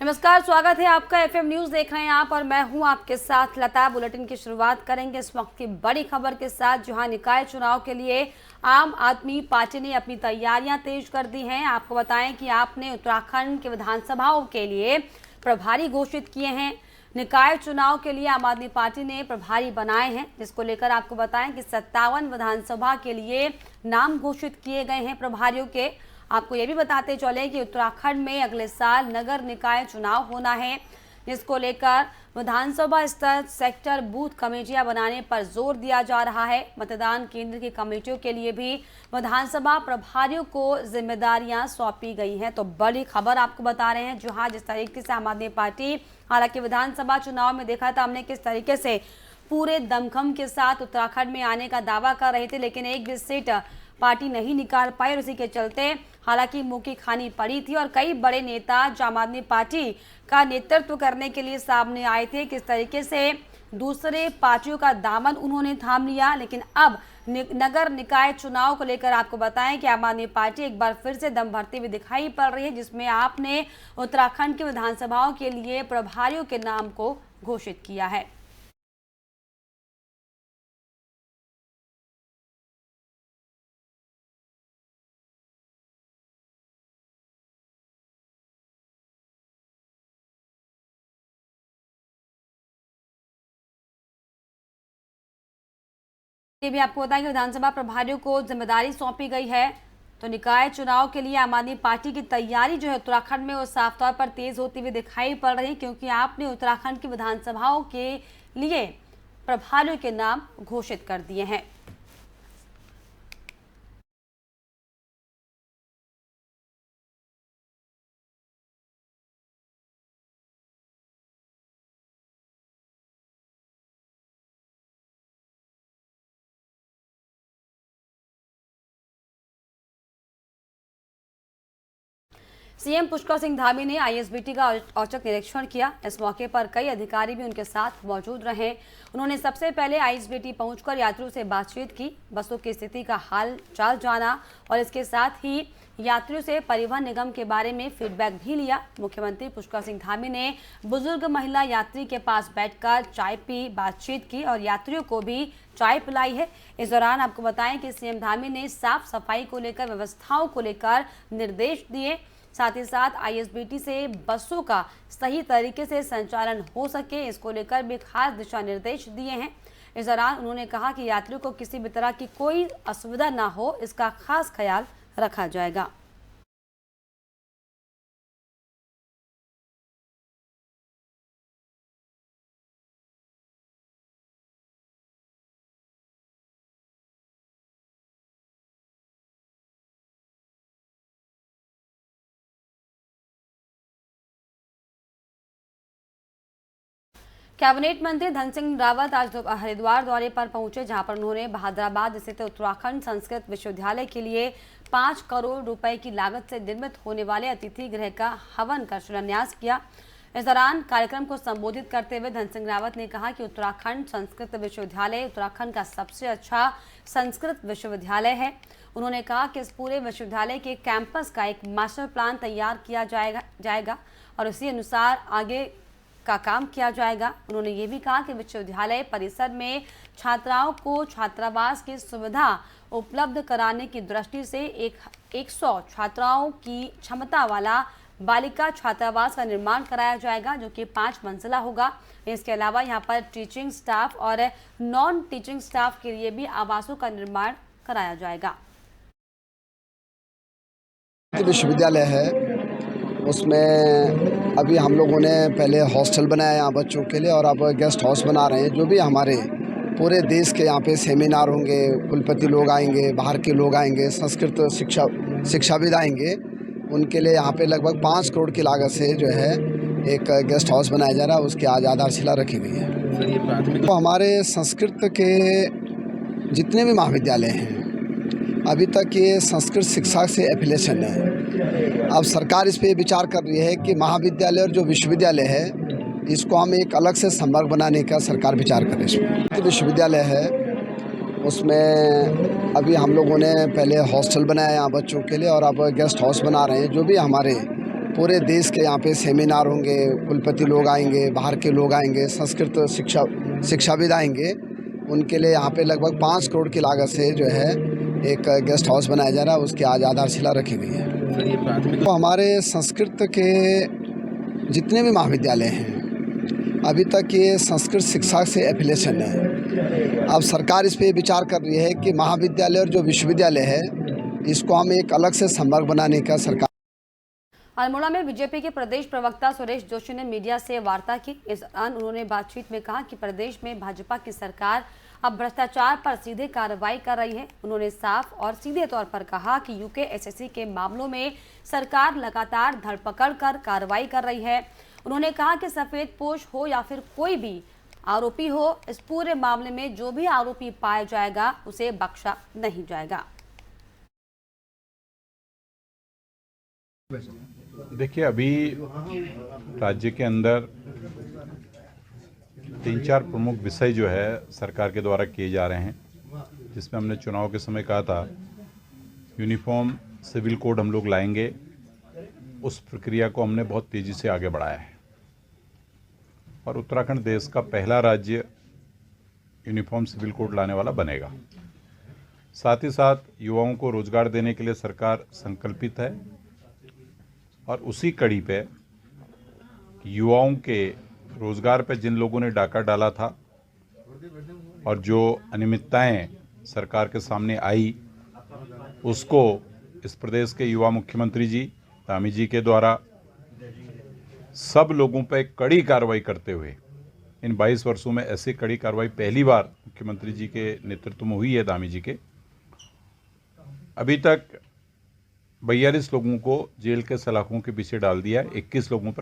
नमस्कार, स्वागत है आपका। एफएम न्यूज देख रहे हैं आप और मैं हूं आपके साथ लता। बुलेटिन की शुरुआत करेंगे इस वक्त की बड़ी खबर के साथ, जहां निकाय चुनाव के लिए आम आदमी पार्टी ने अपनी तैयारियां तेज कर दी हैं। आपको बताएं कि आपने उत्तराखंड के विधानसभाओं के लिए प्रभारी घोषित किए हैं। निकाय चुनाव के लिए आम आदमी पार्टी ने प्रभारी बनाए हैं, जिसको लेकर आपको बताएं कि 57 विधानसभा के लिए नाम घोषित किए गए हैं प्रभारियों के। आपको ये भी बताते चले कि उत्तराखंड में अगले साल नगर निकाय चुनाव होना है, जिसको लेकर विधानसभा स्तर सेक्टर बूथ कमेटियां बनाने पर जोर दिया जा रहा है। मतदान केंद्र की कमेटियों के लिए भी विधानसभा प्रभारियों को जिम्मेदारियां सौंपी गई हैं। तो बड़ी खबर आपको बता रहे हैं, जहां जिस तरीके से आम आदमी पार्टी हालांकि विधानसभा चुनाव में देखा था हमने किस तरीके से पूरे दमखम के साथ उत्तराखंड में आने का दावा कर रहे थे, लेकिन एक भी सीट पार्टी नहीं निकाल पाई और इसी के चलते हालांकि मुंह की खानी पड़ी थी। और कई बड़े नेता जो आम आदमी पार्टी का नेतृत्व करने के लिए सामने आए थे, किस तरीके से दूसरे पार्टियों का दामन उन्होंने थाम लिया। लेकिन अब नगर निकाय चुनाव को लेकर आपको बताएं कि आम आदमी पार्टी एक बार फिर से दम भरती हुई दिखाई पड़ रही है, जिसमें आपने उत्तराखंड की विधानसभाओं के लिए प्रभारियों के नाम को घोषित किया है। ये भी आपको बताएं कि विधानसभा प्रभारियों को जिम्मेदारी सौंपी गई है। तो निकाय चुनाव के लिए आम आदमी पार्टी की तैयारी जो है उत्तराखंड में वो साफ तौर पर तेज होती हुई दिखाई पड़ रही है, क्योंकि आपने उत्तराखंड की विधानसभाओं के लिए प्रभारियों के नाम घोषित कर दिए हैं। सीएम पुष्कर सिंह धामी ने आईएसबीटी का औचक निरीक्षण किया। इस मौके पर कई अधिकारी भी उनके साथ मौजूद रहे। उन्होंने सबसे पहले आईएसबीटी पहुंचकर यात्रियों से बातचीत की, बसों की स्थिति का हाल चाल जाना और इसके साथ ही यात्रियों से परिवहन निगम के बारे में फीडबैक भी लिया। मुख्यमंत्री पुष्कर सिंह धामी ने बुजुर्ग महिला यात्री के पास बैठकर चाय पी, बातचीत की और यात्रियों को भी चाय पिलाई है। इस दौरान आपको बताएं कि सीएम धामी ने साफ सफाई को लेकर, व्यवस्थाओं को लेकर निर्देश दिए। साथ ही साथ आईएसबीटी से बसों का सही तरीके से संचालन हो सके, इसको लेकर भी खास दिशा निर्देश दिए हैं। इस दौरान उन्होंने कहा कि यात्रियों को किसी भी तरह की कोई असुविधा ना हो, इसका खास ख्याल रखा जाएगा। कैबिनेट मंत्री धन सिंह रावत आज हरिद्वार दौरे पर पहुंचे, जहां पर उन्होंने बहादुराबाद स्थित उत्तराखंड संस्कृत विश्वविद्यालय के लिए 5 करोड़ रुपए की लागत से निर्मित होने वाले अतिथि गृह का हवन कर शिलान्यास किया। इस दौरान कार्यक्रम को संबोधित करते हुए धन सिंह रावत ने कहा कि उत्तराखंड संस्कृत विश्वविद्यालय उत्तराखंड का सबसे अच्छा संस्कृत विश्वविद्यालय है। उन्होंने कहा कि इस पूरे विश्वविद्यालय के कैंपस का एक मास्टर प्लान तैयार किया जाएगा और उसी अनुसार आगे का काम किया जाएगा। उन्होंने ये भी कहा कि विश्वविद्यालय परिसर में छात्राओं को छात्रावास की सुविधा उपलब्ध कराने की दृष्टि से 100 छात्राओं की क्षमता वाला बालिका छात्रावास का निर्माण कराया जाएगा, जो कि 5 मंजिला होगा। इसके अलावा यहाँ पर टीचिंग स्टाफ और नॉन टीचिंग स्टाफ के लिए भी आवासों का निर्माण कराया जाएगा। विश्वविद्यालय है, उसमें अभी हम लोगों ने पहले हॉस्टल बनाया यहाँ बच्चों के लिए और अब गेस्ट हाउस बना रहे हैं। जो भी हमारे पूरे देश के यहाँ पे सेमिनार होंगे, कुलपति लोग आएंगे, बाहर के लोग आएंगे, संस्कृत शिक्षाविद आएंगे, उनके लिए यहाँ पे लगभग 5 करोड़ की लागत से जो है एक गेस्ट हाउस बनाया जा रहा है। उसकी आज आधारशिला रखी गई है। तो हमारे संस्कृत के जितने भी महाविद्यालय हैं, अभी तक ये संस्कृत शिक्षा से एफिलिएशन है। अब सरकार इस पे विचार कर रही है कि महाविद्यालय और जो विश्वविद्यालय है, इसको हम एक अलग से संवर्ग बनाने का सरकार विचार कर रही है। इसमें विश्वविद्यालय है, उसमें अभी हम लोगों ने पहले हॉस्टल बनाया यहाँ बच्चों के लिए और अब गेस्ट हाउस बना रहे हैं। जो भी हमारे पूरे देश के यहाँ पे सेमिनार होंगे, कुलपति लोग आएंगे, बाहर के लोग आएंगे, संस्कृत शिक्षाविद आएंगे। उनके लिए यहाँ पे लगभग 5 करोड़ की लागत से जो है एक गेस्ट हाउस बनाया जा रहा है, उसकी आज आधारशिला रखी गई है। तो हमारे संस्कृत के जितने भी महाविद्यालय हैं, अभी तक ये संस्कृत शिक्षा से एफिलिएशन है। अब सरकार इस पे विचार कर रही है कि महाविद्यालय और जो विश्वविद्यालय है, इसको हम एक अलग से संवर्ग बनाने का सरकार। अल्मोड़ा में बीजेपी के प्रदेश प्रवक्ता सुरेश जोशी ने मीडिया से वार्ता की। इस दौरान उन्होंने बातचीत में कहा कि प्रदेश में भाजपा की सरकार अब भ्रष्टाचार पर सीधे कार्रवाई कर रही है। उन्होंने साफ और सीधे तौर पर कहा कि यूकेएसएससी के मामलों में सरकार लगातार धरपकड़ कर कार्रवाई कर रही है। उन्होंने कहा कि सफेद पोश हो या फिर कोई भी आरोपी हो, इस पूरे मामले में जो भी आरोपी पाया जाएगा उसे बख्शा नहीं जाएगा। देखिए, अभी राज्य के अंदर 3-4 प्रमुख विषय जो है सरकार के द्वारा किए जा रहे हैं, जिसमें हमने चुनाव के समय कहा था यूनिफॉर्म सिविल कोड हम लोग लाएंगे। उस प्रक्रिया को हमने बहुत तेज़ी से आगे बढ़ाया है और उत्तराखंड देश का पहला राज्य यूनिफॉर्म सिविल कोड लाने वाला बनेगा। साथ ही साथ युवाओं को रोजगार देने के लिए सरकार संकल्पित है और उसी कड़ी पे युवाओं के रोजगार पे जिन लोगों ने डाका डाला था और जो अनियमितताएं सरकार के सामने आई, उसको इस प्रदेश के युवा मुख्यमंत्री जी धामी जी के द्वारा सब लोगों पे कड़ी कार्रवाई करते हुए, इन 22 वर्षों में ऐसी कड़ी कार्रवाई पहली बार मुख्यमंत्री जी के नेतृत्व में हुई है धामी जी के। अभी तक 42 लोगों को जेल के सलाखों के पीछे डाल दिया है, 21 लोगों पर